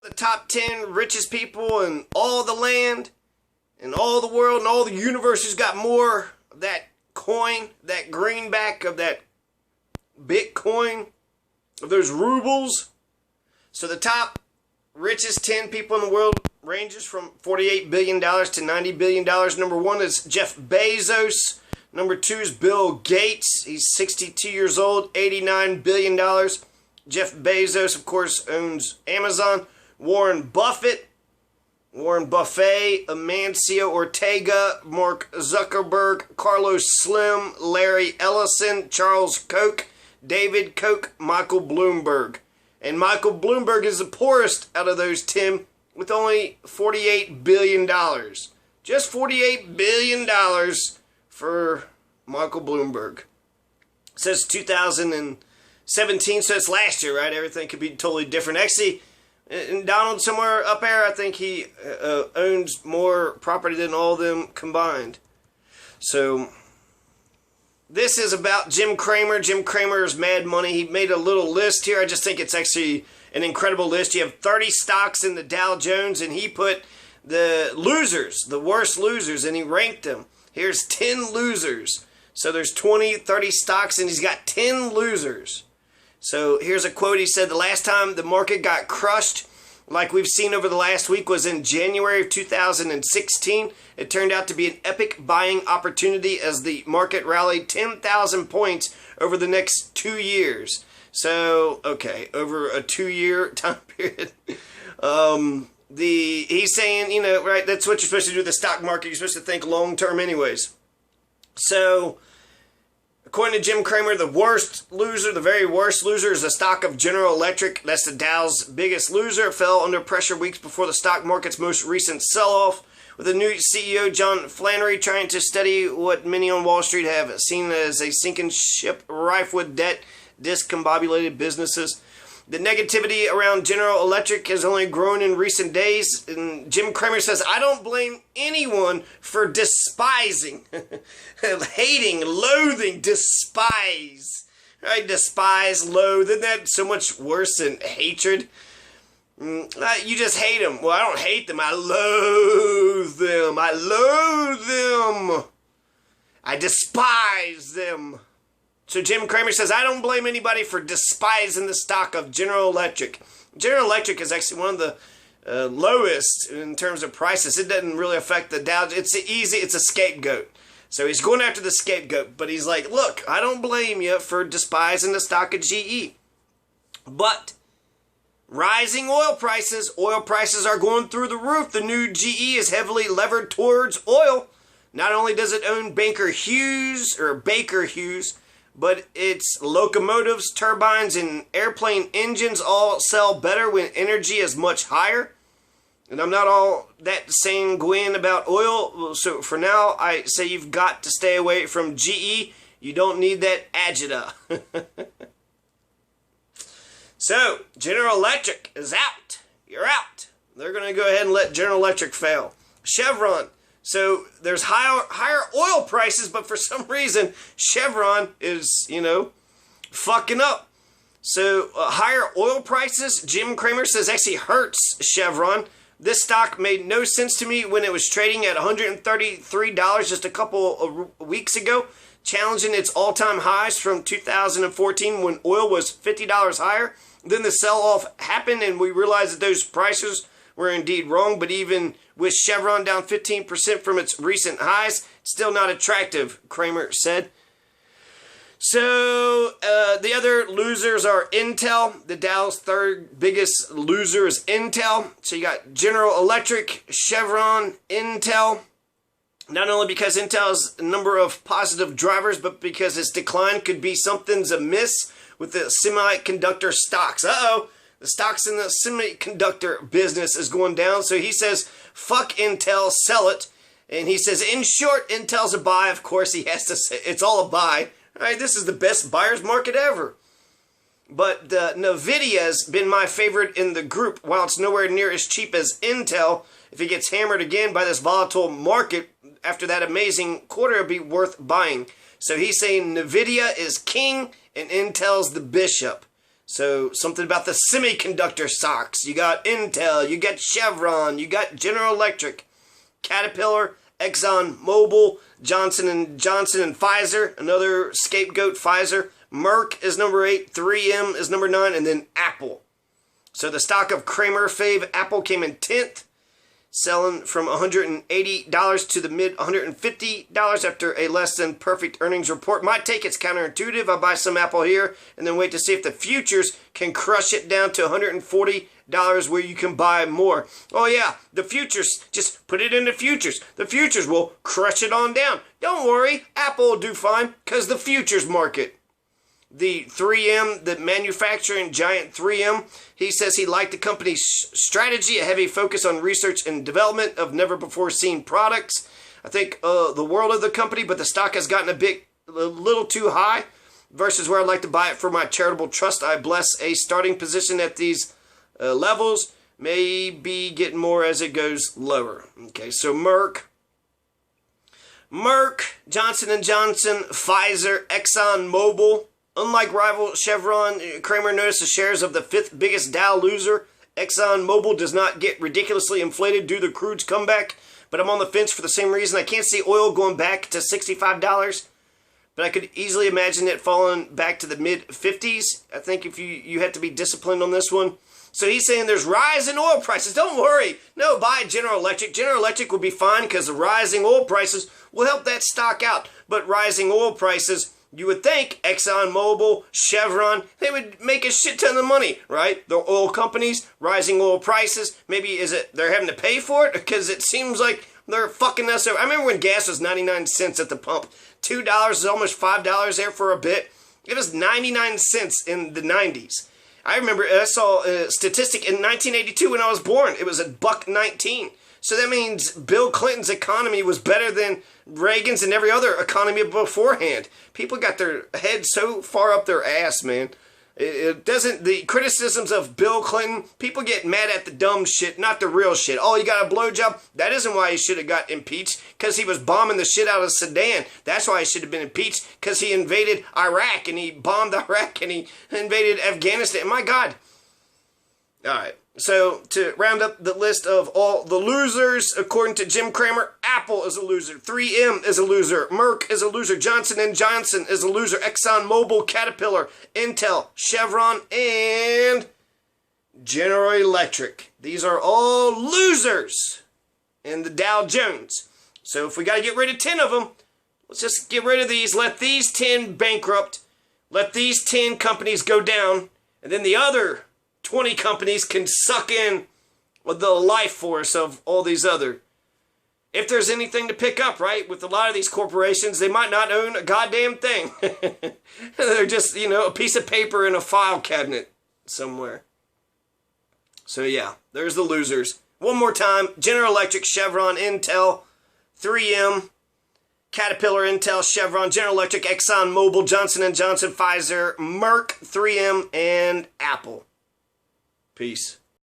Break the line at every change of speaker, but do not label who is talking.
the top 10 richest people in all the land, in all the world, and all the universe who's got more of that coin, that greenback of that Bitcoin, of those rubles. So the top richest 10 people in the world ranges from $48 billion to $90 billion. Number 1 is Jeff Bezos. Number 2 is Bill Gates. He's 62 years old, $89 billion. Jeff Bezos, of course, owns Amazon. Warren Buffett, Amancio Ortega, Mark Zuckerberg, Carlos Slim, Larry Ellison, Charles Koch, David Koch, Michael Bloomberg. And Michael Bloomberg is the poorest out of those 10 with only $48 billion. Just $48 billion for Michael Bloomberg. It says 2017, so it's last year, right? Everything could be totally different. Actually, in Donald somewhere up there, I think he owns more property than all of them combined. So this is about Jim Kramer. Jim Kramer's Mad Money. He made a little list here. I just think it's actually an incredible list. You have 30 stocks in the Dow Jones, and he put the losers, the worst losers, and he ranked them. Here's 10 losers. So there's 30 stocks, and he's got 10 losers. So here's a quote. He said, the last time the market got crushed, like we've seen over the last week, was in January of 2016. It turned out to be an epic buying opportunity as the market rallied 10,000 points over the next 2 years. So, okay, over a 2-year time period. He's saying, you know, right, that's what you're supposed to do with the stock market. You're supposed to think long term anyways. So, according to Jim Kramer, the worst loser, the very worst loser, is the stock of General Electric. That's the Dow's biggest loser. It fell under pressure weeks before the stock market's most recent sell-off, with the new CEO, John Flannery, trying to study what many on Wall Street have seen as a sinking ship rife with debt, discombobulated businesses. The negativity around General Electric has only grown in recent days, and Jim Kramer says, I don't blame anyone for despising, hating, loathing, despise. Right? Despise, loathe. Isn't that so much worse than hatred? You just hate them. Well, I don't hate them. I loathe them. I loathe them. I despise them. So Jim Kramer says, I don't blame anybody for despising the stock of General Electric. General Electric is actually one of the lowest in terms of prices. It doesn't really affect the Dow. It's a scapegoat. So he's going after the scapegoat. But he's like, look, I don't blame you for despising the stock of GE. But rising oil prices are going through the roof. The new GE is heavily levered towards oil. Not only does it own Baker Hughes, but its locomotives, turbines, and airplane engines all sell better when energy is much higher. And I'm not all that sanguine about oil, so for now, I say you've got to stay away from GE. You don't need that agita. So, General Electric is out. You're out. They're going to go ahead and let General Electric fail. Chevron. So there's higher oil prices, but for some reason, Chevron is, fucking up. So higher oil prices, Jim Kramer says, actually hurts Chevron. This stock made no sense to me when it was trading at $133 just a couple of weeks ago, challenging its all-time highs from 2014 when oil was $50 higher. Then the sell-off happened, and we realized that those prices were indeed wrong, but even with Chevron down 15% from its recent highs, still not attractive, Kramer said. So, the other losers are Intel. The Dow's third biggest loser is Intel. So you got General Electric, Chevron, Intel. Not only because Intel has a number of positive drivers, but because its decline could be something's amiss with the semiconductor stocks. Uh-oh. The stocks in the semiconductor business is going down. So he says, fuck Intel, sell it. And he says, in short, Intel's a buy. Of course, he has to say, it's all a buy. All right, this is the best buyer's market ever. But NVIDIA has been my favorite in the group. While it's nowhere near as cheap as Intel, if it gets hammered again by this volatile market after that amazing quarter, it'll be worth buying. So he's saying NVIDIA is king and Intel's the bishop. So something about the semiconductor stocks. You got Intel, you got Chevron, you got General Electric, Caterpillar, Exxon Mobil, Johnson & Johnson, and Pfizer. Another scapegoat, Pfizer. Merck is number 8, 3M is number 9, and then Apple. So the stock of Kramer fave Apple came in 10th, selling from $180 to the mid $150 after a less than perfect earnings report. My take, it's counterintuitive. I buy some Apple here and then wait to see if the futures can crush it down to $140 where you can buy more. Oh yeah, the futures, just put it in the futures. The futures will crush it on down. Don't worry, Apple will do fine because the futures market. The 3M, the manufacturing giant 3M, he says he liked the company's strategy, a heavy focus on research and development of never-before-seen products. I think the world of the company, but the stock has gotten a little too high versus where I'd like to buy it for my charitable trust. I bless a starting position at these levels. Maybe get more as it goes lower. Okay, so Merck, Johnson & Johnson, Pfizer, Exxon Mobil. Unlike rival Chevron, Kramer noticed the shares of the 5th biggest Dow loser. Exxon Mobil does not get ridiculously inflated due to crude's comeback, but I'm on the fence for the same reason. I can't see oil going back to $65, but I could easily imagine it falling back to the mid-50s. I think if you have to be disciplined on this one. So he's saying there's rise in oil prices. Don't worry. No, buy General Electric. General Electric will be fine because the rising oil prices will help that stock out. But rising oil prices, you would think Exxon Mobil, Chevron, they would make a shit ton of money, right? The oil companies, rising oil prices. Maybe is it they're having to pay for it? Because it seems like they're fucking us over. I remember when gas was 99 cents at the pump. $2 is almost $5 there for a bit. It was 99 cents in the 90s. I remember I saw a statistic in 1982 when I was born. It was $1.19. So that means Bill Clinton's economy was better than Reagan's and every other economy beforehand. People got their head so far up their ass, man. It doesn't, the criticisms of Bill Clinton, people get mad at the dumb shit, not the real shit. Oh, you got a blowjob? That isn't why he should have got impeached, because he was bombing the shit out of Sudan. That's why he should have been impeached, because he invaded Iraq, and he bombed Iraq, and he invaded Afghanistan. My God. All right. So, to round up the list of all the losers, according to Jim Kramer, Apple is a loser, 3M is a loser, Merck is a loser, Johnson & Johnson is a loser, Exxon Mobil, Caterpillar, Intel, Chevron, and General Electric. These are all losers in the Dow Jones. So, if we got to get rid of 10 of them, let's just get rid of these, let these 10 bankrupt, let these 10 companies go down, and then the other 20 companies can suck in the life force of all these other. If there's anything to pick up, right? With a lot of these corporations, they might not own a goddamn thing. They're just, a piece of paper in a file cabinet somewhere. So yeah, there's the losers. One more time, General Electric, Chevron, Intel, 3M, Caterpillar, Intel, Chevron, General Electric, Exxon Mobil, Johnson & Johnson, Pfizer, Merck, 3M, and Apple. Peace.